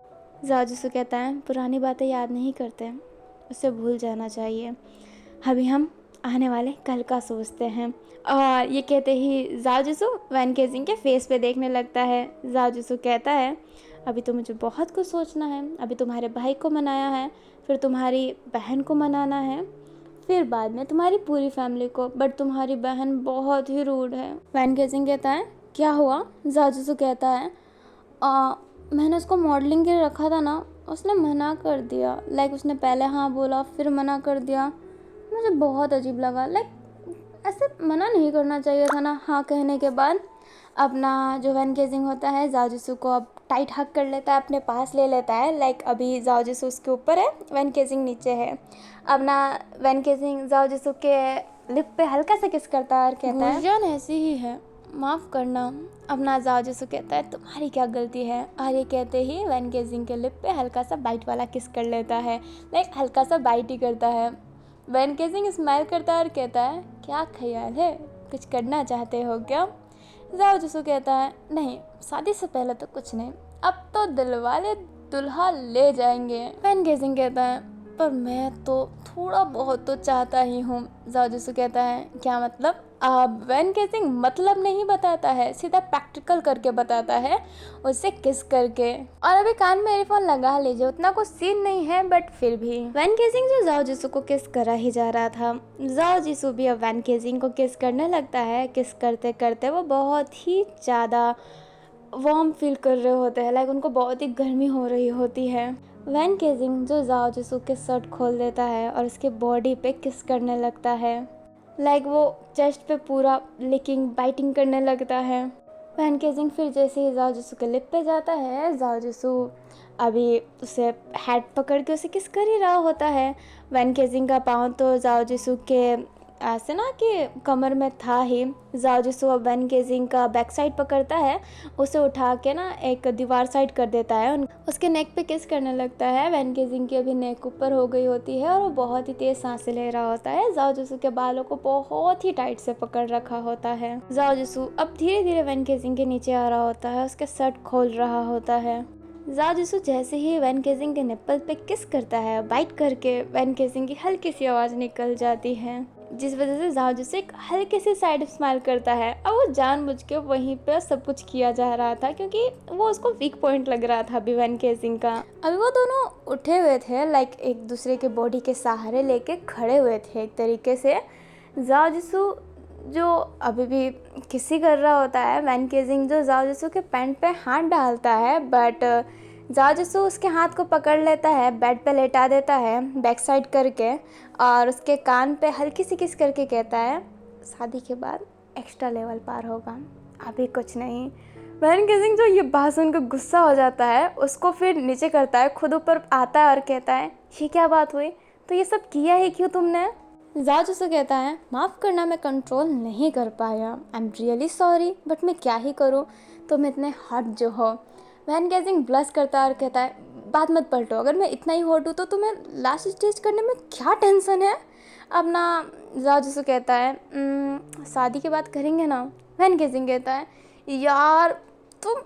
जाओ जिसो कहता है पुरानी बातें याद नहीं करते, उसे भूल जाना चाहिए, अभी हम आने वाले कल का सोचते हैं। और ये कहते ही जाओ जिसो वैन केजिंग के फेस पे देखने लगता है। जाओ जिसो कहता है अभी तो मुझे बहुत कुछ सोचना है, अभी तुम्हारे भाई को मनाया है, फिर तुम्हारी बहन को मनाना है, फिर बाद में तुम्हारी पूरी फैमिली को, बट तुम्हारी बहन बहुत ही रूड है। वैन केजिंग कहता है क्या हुआ? जाओ जिसो कहता है मैंने उसको मॉडलिंग के लिए रखा था ना, उसने मना कर दिया, लाइक उसने पहले हाँ बोला फिर मना कर दिया, मुझे बहुत अजीब लगा, लाइक ऐसे मना नहीं करना चाहिए था ना हाँ कहने के बाद। अपना जो वैन केजिंग होता है जाओ जिसो को अब टाइट हक कर लेता है, अपने पास ले लेता है, लाइक अभी जाओ जिसो उसके ऊपर है, वैन केजिंग नीचे है। अपना वैन केजिंग जाओ जिसो के लिप पे हल्का सा किस करता है और कहता है गुंजन ऐसी ही है, माफ़ करना। अपना जाओ जिसो कहता है तुम्हारी क्या गलती है, और ये कहते ही वैन केजिंग के लिप पे हल्का सा बाइट वाला किस कर लेता है, लाइक हल्का सा बाइट ही करता है। वैन केजिंग स्माइल करता है और कहता है क्या ख्याल है, कुछ करना चाहते हो क्या? जाओ जिसो कहता है नहीं, शादी से पहले तो कुछ नहीं, अब तो दिलवाले दुल्हा ले जाएंगे। वैन केजिंग कहता है पर मैं तो थोड़ा बहुत तो चाहता ही हूँ। जाओ जिसो कहता है क्या मतलब? वैन केजिंग मतलब नहीं बताता है, सीधा प्रैक्टिकल करके बताता है, उससे किस करके। और अभी कान में ईयरफोन लगा लीजिए, उतना कुछ सीन नहीं है बट फिर भी वैन केजिंग जो जाओ जिसो को किस करा ही जा रहा था, जाओ जिसो भी अब वैन केजिंग को किस करने लगता है। किस करते करते वो बहुत ही ज़्यादा वार्म फील कर रहे होते हैं, लाइक उनको बहुत ही गर्मी हो रही होती है। वैन केजिंग जो जाओ जिसो के शर्ट खोल देता है और उसके बॉडी पे किस करने लगता है, लाइक वो चेस्ट पे पूरा लिकिंग बाइटिंग करने लगता है। वैन केजिंग फिर जैसे ही जाओ जिसो के लिप पे जाता है, जाओ जिसो अभी उसे हैड पकड़ के उसे किस कर ही रहा होता है। वैन केजिंग का पाँव तो जाओ जिसो के ऐसे ना कि कमर में था ही। जाओ जिसो अब वैन केजिंग का बैक साइड पकड़ता है, उसे उठा के ना एक दीवार साइड कर देता है, उसके नेक पे किस करने लगता है। वैन केजिंग की अभी नेक ऊपर हो गई होती है और वो बहुत ही तेज़ सांसें ले रहा होता है। जाओ जिसो के बालों को बहुत ही टाइट से पकड़ रखा होता है। जाओ जिसो अब धीरे धीरे वैन केजिंग के नीचे आ रहा होता है, उसके शर्ट खोल रहा होता है। जाओ जिसो जैसे ही वैन केजिंग के निप्पल पे किस करता है, बाइट करके वैन केजिंग की हल्की सी आवाज़ निकल जाती है, जिस वजह से जाओ जिसो एक हल्के से साइड स्माइल करता है। अब वो जानबूझ के वहीं पे सब कुछ किया जा रहा था क्योंकि वो उसको वीक पॉइंट लग रहा था अभी वैन केजिंग का। अभी वो दोनों उठे हुए थे, लाइक एक दूसरे के बॉडी के सहारे लेके खड़े हुए थे एक तरीके से। जाओ जिसो जो अभी भी किसी कर रहा होता है, वैन केजिंग जो जाओ जिसो के पैंट पे हाथ डालता है, बट जाओ जिसो उसके हाथ को पकड़ लेता है, बेड पे लेटा देता है बैक साइड करके, और उसके कान पे हल्की सी किस करके कहता है शादी के बाद एक्स्ट्रा लेवल पार होगा, अभी कुछ नहीं। वैन केजिंग जो ये बात सुनकर गुस्सा हो जाता है, उसको फिर नीचे करता है, खुद ऊपर आता है और कहता है ये क्या बात हुई, तो ये सब किया ही क्यों तुमने? जाओ जिसो कहता है माफ़ करना, मैं कंट्रोल नहीं कर पाया, आई एम रियली सॉरी, बट मैं क्या ही करूँ, तुम इतने हॉट जो हो। वैन केजिंग ब्लश करता है और कहता है बात मत पलटो, अगर मैं इतना ही हॉट हूँ तो तुम्हें लास्ट स्टेज करने में क्या टेंशन है। अब ना जाओ जिसो कहता है शादी की बात करेंगे ना। वैन केजिंग कहता है यार तुम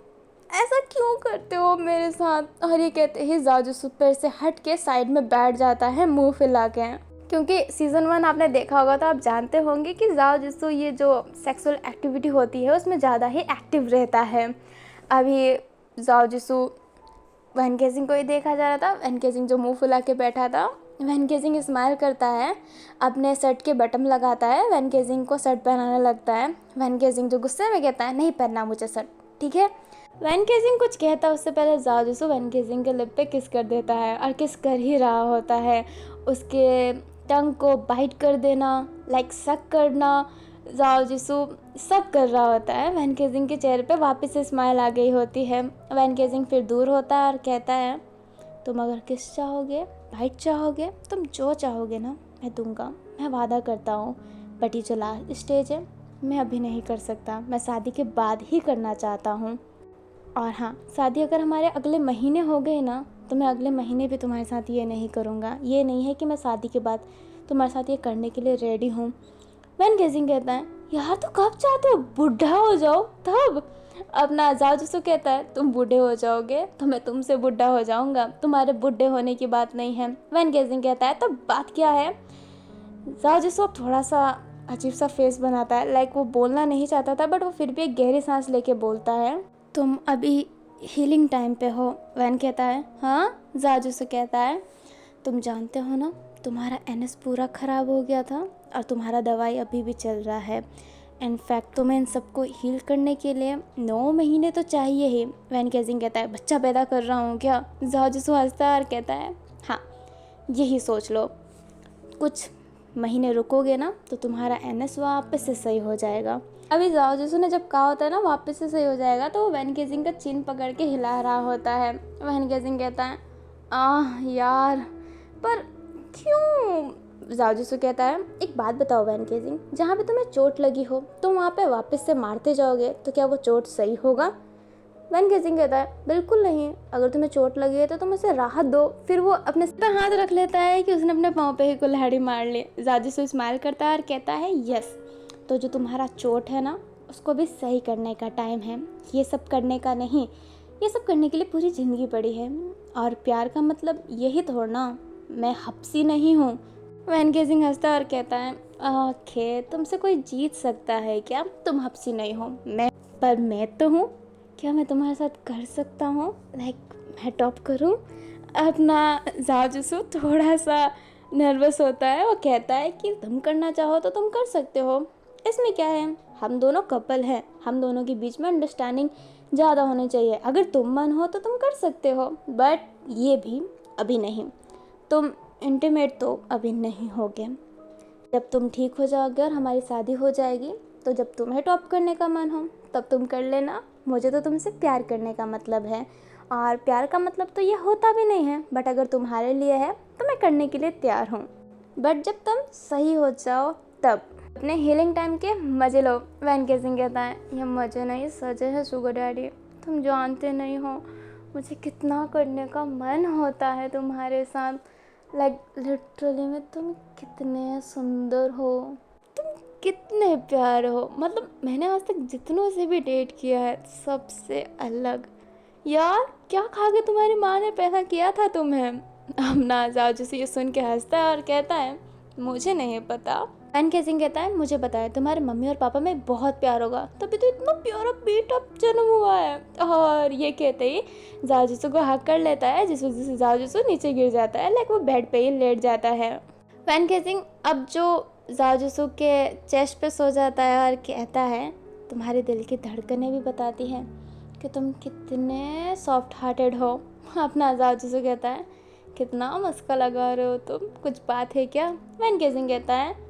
ऐसा क्यों करते हो मेरे साथ, और ये कहते ही जाओ जिसो पैर से हट के साइड में बैठ जाता है मुँह फैला के। क्योंकि सीज़न 1 आपने देखा होगा तो आप जानते होंगे कि जाओ जिसो ये जो सेक्सुअल एक्टिविटी होती है उसमें ज़्यादा ही एक्टिव रहता है। अभी जाओ जिसो वैन केजिंग को ही देखा जा रहा था, वैन केजिंग जो मुंह फुला के बैठा था, वैन केजिंग स्माइल करता है, अपने शर्ट के बटन लगाता है, वैन केजिंग को शर्ट पहनाने लगता है। वैन केजिंग जो गुस्से में कहता है नहीं पहनना मुझे शर्ट, ठीक है। वैन केजिंग कुछ कहता है उससे पहले जाओ जिसो वैन केजिंग के लिप पे किस कर देता है, और किस कर ही रहा होता है, उसके टंग को बाइट कर देना, लाइक सक करना, जाओ जिसो सब कर रहा होता है। वैन केजिंग के चेहरे पे वापस से स्माइल आ गई होती है। वैन केजिंग फिर दूर होता है और कहता है तुम अगर किस चाहोगे, बाइट चाहोगे, तुम जो चाहोगे ना मैं दूंगा, मैं वादा करता हूँ। बट ये जो लास्ट स्टेज है मैं अभी नहीं कर सकता, मैं शादी के बाद ही करना चाहता हूँ। और हाँ, शादी अगर हमारे अगले महीने हो गए ना तो मैं अगले महीने भी तुम्हारे साथ ये नहीं करूँगा। ये नहीं है कि मैं शादी के बाद तुम्हारे साथ ये करने के लिए रेडी हूँ। वैन केजिंग कहता है यार तो कब चाहते हो, बुढ़ा हो जाओ तब। अपना जाओ जिसो कहता है तुम बूढ़े हो जाओगे तो मैं तुमसे बुढ़ा हो जाऊँगा, तुम्हारे बुढ़े होने की बात नहीं है। वैन केजिंग कहता है तो बात क्या है। जाओ जिसो थोड़ा सा अजीब सा फेस बनाता है, लाइक वो बोलना नहीं चाहता था बट वो फिर भी एक गहरी सांस लेके बोलता है तुम अभी हीलिंग टाइम पे हो। वैन कहता है हाँ। जाजू से कहता है तुम जानते हो ना तुम्हारा एनएस पूरा ख़राब हो गया था और तुम्हारा दवाई अभी भी चल रहा है। इनफैक्ट तुम्हें इन सबको हील करने के लिए 9 महीने तो चाहिए ही। वैन केजिंग कहता है बच्चा पैदा कर रहा हूँ क्या। जाजू हंसता है और कहता है हाँ यही सोच लो, कुछ महीने रुकोगे ना तो तुम्हारा एनएस वापस से सही हो जाएगा। अभी जाओ जिसो ने जब कहा होता है ना वापस से सही हो जाएगा तो वो वैन केजिंग का चिन पकड़ के हिला रहा होता है। वैन केजिंग कहता है यार पर क्यों। जाओ जिसो कहता है एक बात बताओ वैन केजिंग, जहाँ पे तुम्हें चोट लगी हो तो वहाँ पे वापस से मारते जाओगे तो क्या वो चोट सही होगा। वैन केजिंग कहता है बिल्कुल नहीं, अगर तुम्हें चोट लगी है तो तुम उसे राहत दो। फिर वो अपने सर पे हाथ रख लेता है कि उसने अपने पाँव पे ही कुल्हाड़ी मार ली। जाजिसो स्माइल करता है और कहता है यस, तो जो तुम्हारा चोट है ना उसको भी सही करने का टाइम है। ये सब करने का नहीं, ये सब करने के लिए पूरी ज़िंदगी पड़ी है। और प्यार का मतलब यही थोड़ा, मैं हप्सी नहीं हूँ। वैन केजिंग हंसता है और कहता है आखे तुमसे कोई जीत सकता है क्या, तुम हप्सी नहीं हो, मैं तो हूँ। क्या मैं तुम्हारे साथ कर सकता हूँ, लाइक मैं टॉप करूँ। अपना जाजुसु थोड़ा सा नर्वस होता है, वो कहता है कि तुम करना चाहो तो तुम कर सकते हो, इसमें क्या है, हम दोनों कपल हैं, हम दोनों के बीच में अंडरस्टैंडिंग ज़्यादा होनी चाहिए। अगर तुम मन हो तो तुम कर सकते हो, बट ये भी अभी नहीं, तुम इंटीमेट तो अभी नहीं होगे। जब तुम ठीक हो जाओगे और हमारी शादी हो जाएगी तो जब तुम्हें टॉप करने का मन हो तब तुम कर लेना। मुझे तो तुमसे प्यार करने का मतलब है, और प्यार का मतलब तो ये होता भी नहीं है, बट अगर तुम्हारे लिए है तो मैं करने के लिए तैयार हूँ। बट जब तुम सही हो जाओ तब अपने हीलिंग टाइम के मज़े लो। वैन केजिंग कहता है ये मज़े नहीं सजे है शुगर डैडी, तुम जानते नहीं हो मुझे कितना करने का मन होता है तुम्हारे साथ। लाइक लिटरली में तुम कितने सुंदर हो, तुम कितने प्यारे हो, मतलब मैंने आज तक जितनों से भी डेट किया है सबसे अलग। यार क्या खा के तुम्हारी माँ ने पैदा किया था तुम्हें। अब ना जाओ जिसे ये सुन के हंसता है और कहता है मुझे नहीं पता। वैन केजिंग कहता है मुझे पता है, तुम्हारे मम्मी और पापा में बहुत प्यार होगा, तभी तो इतना प्यारा बेटा जन्म हुआ है। और ये कहते ही जाओ को हक कर लेता है, जिस वजह से जाओ नीचे गिर जाता है, लाइक वो बेड पे ही लेट जाता है। वैन केजिंग अब जो जाओ के चेस्ट पे सो जाता है और कहता है तुम्हारे दिल की धड़कनें भी बताती हैं कि तुम कितने सॉफ्ट हार्टेड हो। अपना जाओ कहता है कितना मस्का लगा रहे हो तुम, कुछ बात है क्या। वैन केजिंग कहता है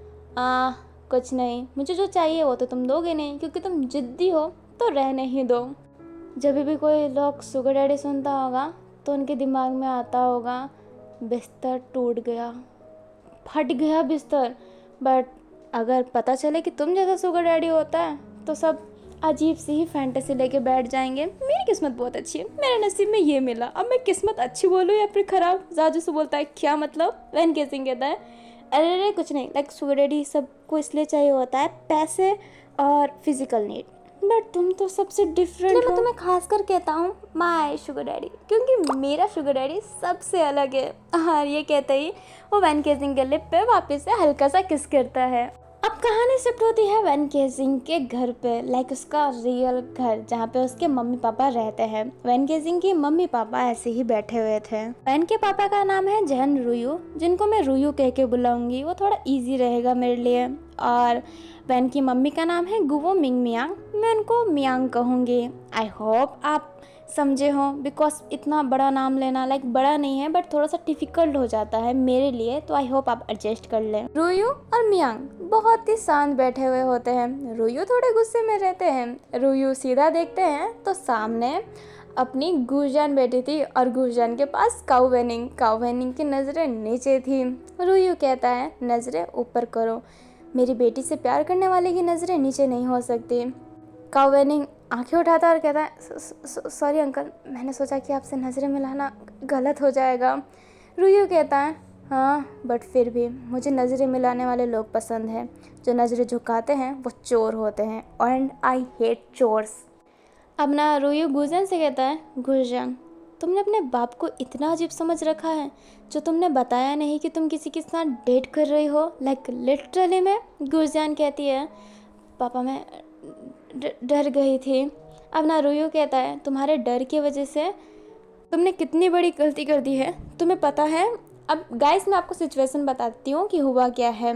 कुछ नहीं, मुझे जो चाहिए वो तो तुम दोगे नहीं, क्योंकि तुम जिद्दी हो तो रहने ही दो। जब भी कोई लोग शुगर डैडी सुनता होगा तो उनके दिमाग में आता होगा बिस्तर टूट गया, फट गया बिस्तर। बट अगर पता चले कि तुम जैसा शुगर डैडी होता है तो सब अजीब सी ही फैंटेसी लेके बैठ जाएंगे। मेरी किस्मत बहुत अच्छी है, मेरे नसीब में ये मिला, अब मैं किस्मत अच्छी बोलूँ या फिर ख़राब। जाजू से बोलता है क्या मतलब। वैन केजिंग कहता है अरे कुछ नहीं, लाइक शुगर डैडी सबको इसलिए चाहिए होता है पैसे और फिजिकल नीड, बट तुम तो सबसे डिफरेंट हो। मैं तुम्हें खास कर कहता हूँ माय शुगर डैडी, क्योंकि मेरा शुगर डैडी सबसे अलग है। और ये कहते ही वो वैन केसिंग के लिप पे वापस से हल्का सा किस करता है। अब कहानी शिफ्ट होती है वैन केसिंग के घर पे, लाइक उसका रियल घर जहाँ पे उसके मम्मी पापा रहते हैं। वैन केसिंग की मम्मी पापा ऐसे ही बैठे हुए थे। वैन के पापा का नाम है जहन रुयू, जिनको मैं रुयू कह के बुलाऊंगी, वो थोड़ा इजी रहेगा मेरे लिए। और वैन की मम्मी का नाम है गुवो मिंग मियांग, मैं उनको मियांग कहूँगी। आई होप आप समझे हो, बिकॉज इतना बड़ा नाम लेना लाइक बड़ा नहीं है बट थोड़ा सा डिफिकल्ट हो जाता है मेरे लिए, तो आई होप आप एडजस्ट कर लें। रुयू और मियांग बहुत ही शांत बैठे हुए होते हैं। रुयू थोड़े गुस्से में रहते हैं। रुयू सीधा देखते हैं तो सामने अपनी गुरजान बैठी थी और गुरजान के पास काऊ वेनिंग की नज़रें नीचे थी। रुयू कहता है नज़रें ऊपर करो, मेरी बेटी से प्यार करने वाले की नज़रें नीचे नहीं हो सकती। काऊ वेनिंग आंखें उठाता और कहता है सॉरी अंकल, मैंने सोचा कि आपसे नज़रें मिलाना गलत हो जाएगा। रुयू कहता है हाँ बट फिर भी मुझे नज़रें मिलाने वाले लोग पसंद हैं, जो नज़रें झुकाते हैं वो चोर होते हैं, एंड आई हेट चोर्स। अब ना रुयू गुरजान से कहता है गुरजान, तुमने अपने बाप को इतना अजीब समझ रखा है जो तुमने बताया नहीं कि तुम किसी के साथ डेट कर रही हो, लाइक लिटरली में। गुरजान कहती है पापा मैं डर गई थी। अब ना रुयू कहता है तुम्हारे डर की वजह से तुमने कितनी बड़ी गलती कर दी है, तुम्हें पता है। अब गाइस मैं आपको सिचुएशन बताती हूँ कि हुआ क्या है।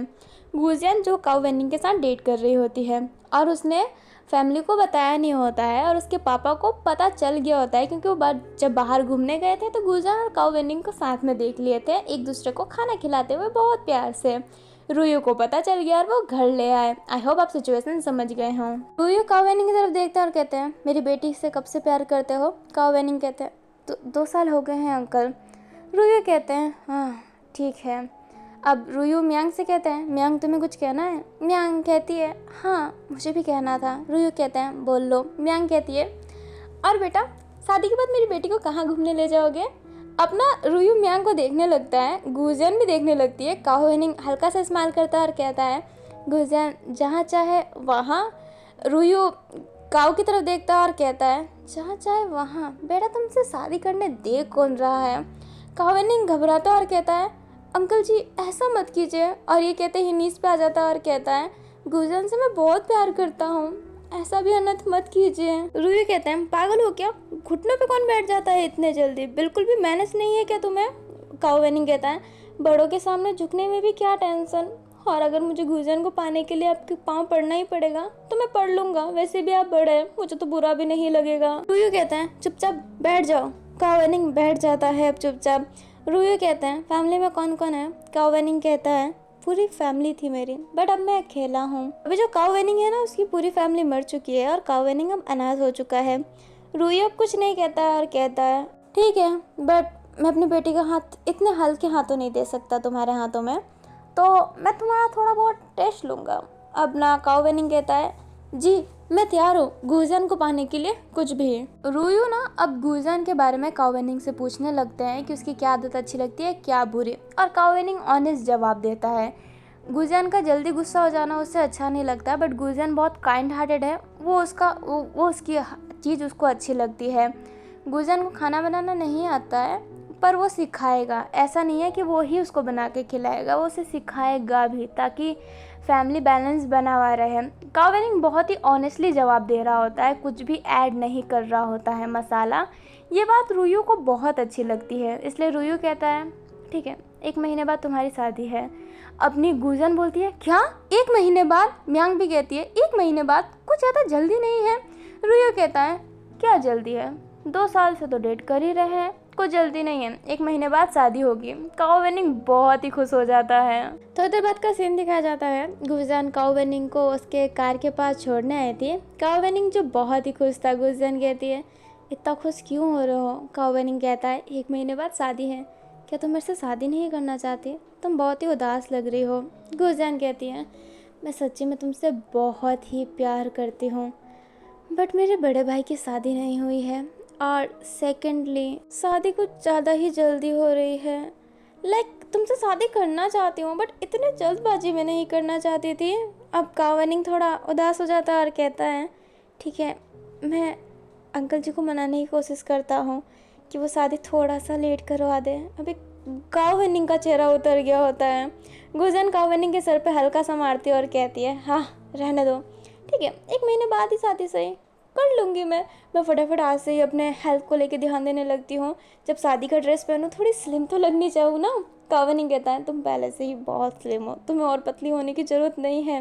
गुरजान जो काऊ वेनिंग के साथ डेट कर रही होती है और उसने फैमिली को बताया नहीं होता है और उसके पापा को पता चल गया होता है, क्योंकि वो जब बाहर घूमने गए थे तो गुरजान और काऊ वेनिंग को साथ में देख लिए थे, एक दूसरे को खाना खिलाते हुए बहुत प्यार से। रुयू को पता चल गया और वो घर ले आए। आई होप आप सिचुएशन समझ गए हों। रुयू काऊ वेनिंग की तरफ देखते हैं और कहते हैं मेरी बेटी से कब से प्यार करते हो। काऊ वेनिंग कहते हैं 2 साल हो गए हैं अंकल। रुयू कहते हैं हाँ ठीक है। अब रुयू मियांग से कहते हैं मियांग तुम्हें कुछ कहना है। मियांग कहती है हाँ मुझे भी कहना था। रुयू कहते हैं बोल लो। मियांग कहती है और बेटा शादी के बाद मेरी बेटी को कहाँ घूमने ले जाओगे। अपना रुयू मियांग को देखने लगता है, गुरजान भी देखने लगती है। काऊ वेनिंग हल्का सा स्माइल करता है और कहता है गुरजान जहाँ चाहे वहाँ। रुयू काऊ की तरफ देखता है और कहता है जहाँ चाहे वहाँ, बेटा तुमसे शादी करने दे कौन रहा है। काऊ वेनिंग घबराता और कहता है अंकल जी ऐसा मत कीजिए, और ये कहते ही नीज पे आ जाता है और कहता है गुरजान से मैं बहुत प्यार करता हूँ, ऐसा भी अनर्थ मत कीजिए। रुयू कहते हैं पागल हो क्या, घुटनों पे कौन बैठ जाता है इतने जल्दी, बिल्कुल भी मैनेज नहीं है क्या तुम्हें। काऊ वेनिंग कहता है बड़ों के सामने झुकने में भी क्या टेंशन, और अगर मुझे गुरजान को पाने के लिए आपके पाँव पड़ना ही पड़ेगा तो मैं पढ़ लूंगा, वैसे भी आप बड़े हैं, मुझे तो बुरा भी नहीं लगेगा। रुयू कहता है चुपचाप बैठ जाओ। काऊ वेनिंग बैठ जाता है अब चुपचाप। रुयू कहते हैं फैमिली में कौन कौन है। काऊ वेनिंग कहता है पूरी फैमिली थी मेरी, बट अब मैं अकेला हूँ। अभी जो काऊ वेनिंग है ना उसकी पूरी फैमिली मर चुकी है और काऊ वेनिंग अब अनाथ हो चुका है। रुयू अब कुछ नहीं कहता है और कहता है ठीक है बट मैं अपनी बेटी का हाथ इतने हल्के हाथों नहीं दे सकता तुम्हारे हाथों में, तो मैं तुम्हारा थोड़ा बहुत टेस्ट लूँगा। अब ना काऊ वेनिंग कहता है जी मैं तैयार हूँ गुरजान को पाने के लिए कुछ भी। रुयू ना अब गुरजान के बारे में काऊ वेनिंग से पूछने लगते हैं कि उसकी क्या आदत अच्छी लगती है क्या बुरी, और काऊ वेनिंग ऑनेस्ट जवाब देता है। गुरजान का जल्दी गुस्सा हो जाना उससे अच्छा नहीं लगता, बट गुरजान बहुत काइंड हार्टेड है, वो उसकी चीज़ उसको अच्छी लगती है। गुरजान को खाना बनाना नहीं आता है पर वो सिखाएगा, ऐसा नहीं है कि वो ही उसको बना के खिलाएगा, वो उसे सिखाएगा भी ताकि फैमिली बैलेंस बना हुआ रहे। काऊ वेनिंग बहुत ही ऑनेस्टली जवाब दे रहा होता है, कुछ भी ऐड नहीं कर रहा होता है मसाला। ये बात रुयू को बहुत अच्छी लगती है, इसलिए रुयू कहता है ठीक है 1 महीने बाद तुम्हारी शादी है। अपनी गुरजान बोलती है क्या 1 महीने बाद। मियांग भी कहती है 1 महीने बाद, कुछ ज़्यादा जल्दी नहीं है। रुयू कहता है क्या जल्दी है, 2 साल से तो डेट कर ही रहे हैं, कुछ जल्दी नहीं है, 1 महीने बाद शादी होगी। काऊ वेनिंग बहुत ही खुश हो जाता है। थोड़ी देर बाद का सीन दिखाया जाता है, गुरजान काऊ वेनिंग को उसके कार के पास छोड़ने आई थी। काऊ वेनिंग जो बहुत ही खुश था, गुरजान कहती है इतना खुश क्यों हो रहे हो। काऊ वेनिंग कहता है 1 महीने बाद शादी है, क्या तुम मेरे से शादी नहीं करना चाहती, तुम बहुत ही उदास लग रही हो। गुरजान कहती है मैं सच्ची में तुमसे बहुत ही प्यार करती हूँ, बट मेरे बड़े भाई की शादी नहीं हुई है, और सेकेंडली शादी कुछ ज़्यादा ही जल्दी हो रही है। लाइक तुमसे शादी करना चाहती हूँ बट इतने जल्दबाजी में नहीं करना चाहती थी। अब काऊ वेनिंग थोड़ा उदास हो जाता है और कहता है ठीक है, मैं अंकल जी को मनाने की कोशिश करता हूँ कि वो शादी थोड़ा सा लेट करवा दे। अभी काव विनिंग का चेहरा उतर गया होता है। गुजन काव विनिंग के सर पे हल्का सा मारती है और कहती है, हाँ रहने दो, ठीक है 1 महीने बाद ही शादी सही कर लूँगी मैं फटाफट आज से ही अपने हेल्थ को लेके ध्यान देने लगती हूँ। जब शादी का ड्रेस पहनूँ थोड़ी स्लिम तो लगनी चाहिए ना। कावनी कहता है, तुम पहले से ही बहुत स्लिम हो, तुम्हें और पतली होने की ज़रूरत नहीं है।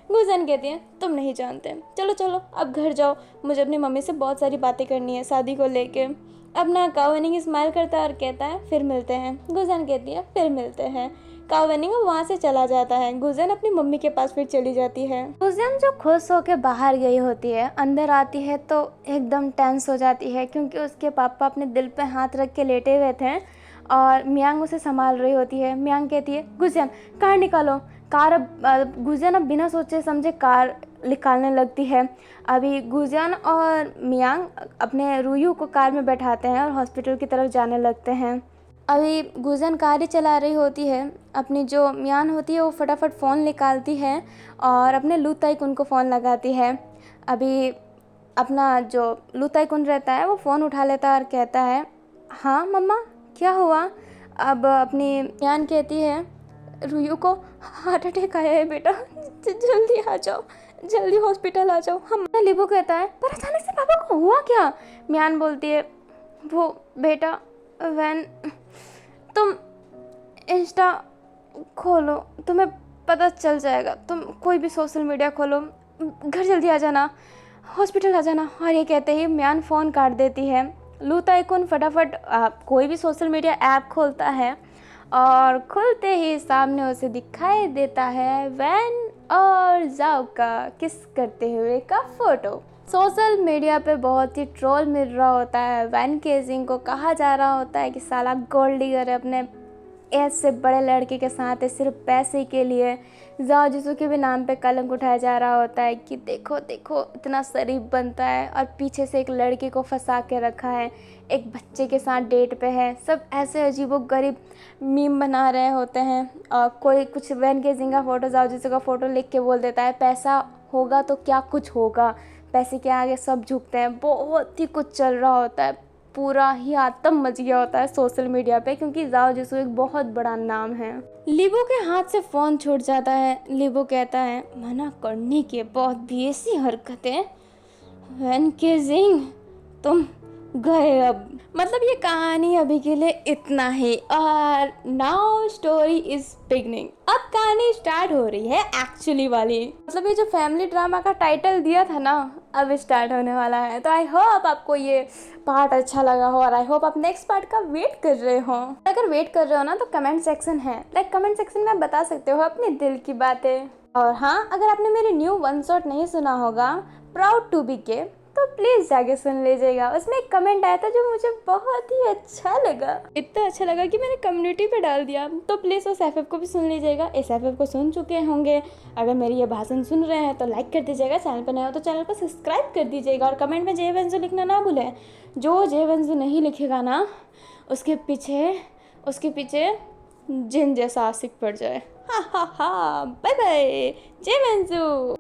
गुजन कहती है, तुम नहीं जानते, चलो चलो अब घर जाओ, मुझे अपनी मम्मी से बहुत सारी बातें करनी है शादी को लेके। अब ना कावनी स्माइल करता है और कहता है, फिर मिलते हैं। गुजन कहती है, फिर मिलते हैं। कावनी वहाँ से चला जाता है। गुजन अपनी मम्मी के पास फिर चली जाती है। गुजन जो खुश होकर बाहर गई होती है, अंदर आती है तो एकदम टेंस हो जाती है, क्योंकि उसके पापा अपने दिल पे हाथ रख के लेटे हुए थे और मियांग उसे संभाल रही होती है। मियांग कहती है, गुजन कार निकालो। कार अब गुजन अब बिना सोचे समझे कार निकालने लगती है। अभी गुजन और मियांग अपने रूयू को कार में बैठाते हैं और हॉस्पिटल की तरफ जाने लगते हैं। अभी गुजन कार ही चला रही होती है। अपनी जो मियान होती है वो फटाफट फ़ोन निकालती है और अपने लू ताई-कुन को फ़ोन लगाती है। अभी अपना जो लू ताई-कुन रहता है वो फ़ोन उठा लेता है और कहता है, हाँ मम्मा क्या हुआ। अब अपनी मियान कहती है, रूयू को हार्ट अटैक आया है बेटा, जल्दी आ जाओ, जल्दी हॉस्पिटल आ जाओ। हम लिबो कहता है, पर अचानक से पापा को हुआ क्या। मियान बोलती है, वो बेटा वैन तुम इंस्टा खोलो, तुम्हें पता चल जाएगा। तुम कोई भी सोशल मीडिया खोलो, घर जल्दी आ जाना, हॉस्पिटल आ जाना। और ये कहते ही मियान फ़ोन काट देती है। लू ताई-कुन फटाफट कोई भी सोशल मीडिया ऐप खोलता है और खुलते ही सामने उसे दिखाई देता है वैन और जाओ का किस करते हुए का फ़ोटो। सोशल मीडिया पे बहुत ही ट्रोल मिल रहा होता है। वैन केजिंग को कहा जा रहा होता है कि साला गोल्ड डिगर है, अपने एज से बड़े लड़के के साथ है सिर्फ पैसे के लिए। जाओ जिसू के भी नाम पे कलंक उठाया जा रहा होता है कि देखो देखो इतना शरीफ बनता है और पीछे से एक लड़की को फंसा के रखा है, एक बच्चे के साथ डेट पे है। सब ऐसे अजीबोगरीब मीम बना रहे होते हैं। और कोई कुछ वैन केजिंग का फ़ोटो जाओ जिसू का फ़ोटो लिख के बोल देता है, पैसा होगा तो क्या कुछ होगा, पैसे के आगे सब झुकते हैं। बहुत ही कुछ चल रहा होता है, पूरा ही आतंक मच गया होता है सोशल मीडिया पे, क्योंकि जाओ जिसू एक बहुत बड़ा नाम है। लिबो के हाथ से फ़ोन छूट जाता है। लिबो कहता है, मना करने के बाद भी ऐसी हरकतें, वैन केजिंग तुम गए अब। मतलब ये कहानी अभी के लिए इतना ही और नाउ स्टोरी इज बिगनिंग। अब कहानी स्टार्ट हो रही है एक्चुअली वाली। मतलब ये जो फैमिली ड्रामा का टाइटल दिया था ना, अब स्टार्ट होने वाला है। तो आई होप आपको ये पार्ट अच्छा लगा हो और आई होप आप नेक्स्ट पार्ट का वेट कर रहे हो। अगर वेट कर रहे हो ना तो कमेंट सेक्शन है, कमेंट सेक्शन में आप बता सकते हो अपने दिल की बातें। और हाँ, अगर आपने मेरी न्यू वन शॉट नहीं सुना होगा प्राउड टू बी गे, तो प्लीज़ जाके सुन लीजिएगा। उसमें एक कमेंट आया था जो मुझे बहुत ही अच्छा लगा, इतना अच्छा लगा कि मैंने कम्युनिटी पे डाल दिया। तो प्लीज़ उस एफ को भी सुन लीजिएगा। इस एफ को सुन चुके होंगे, अगर मेरी ये भाषण सुन रहे हैं तो लाइक कर दीजिएगा, चैनल पर नया हो तो चैनल को सब्सक्राइब कर दीजिएगा और कमेंट में जय वंजू लिखना ना भूलें। जो जय वंजू नहीं लिखेगा ना उसके पीछे जिन जैसा आशिक पड़ जाए। हा हा हा, बाय बाय, जय वंजू।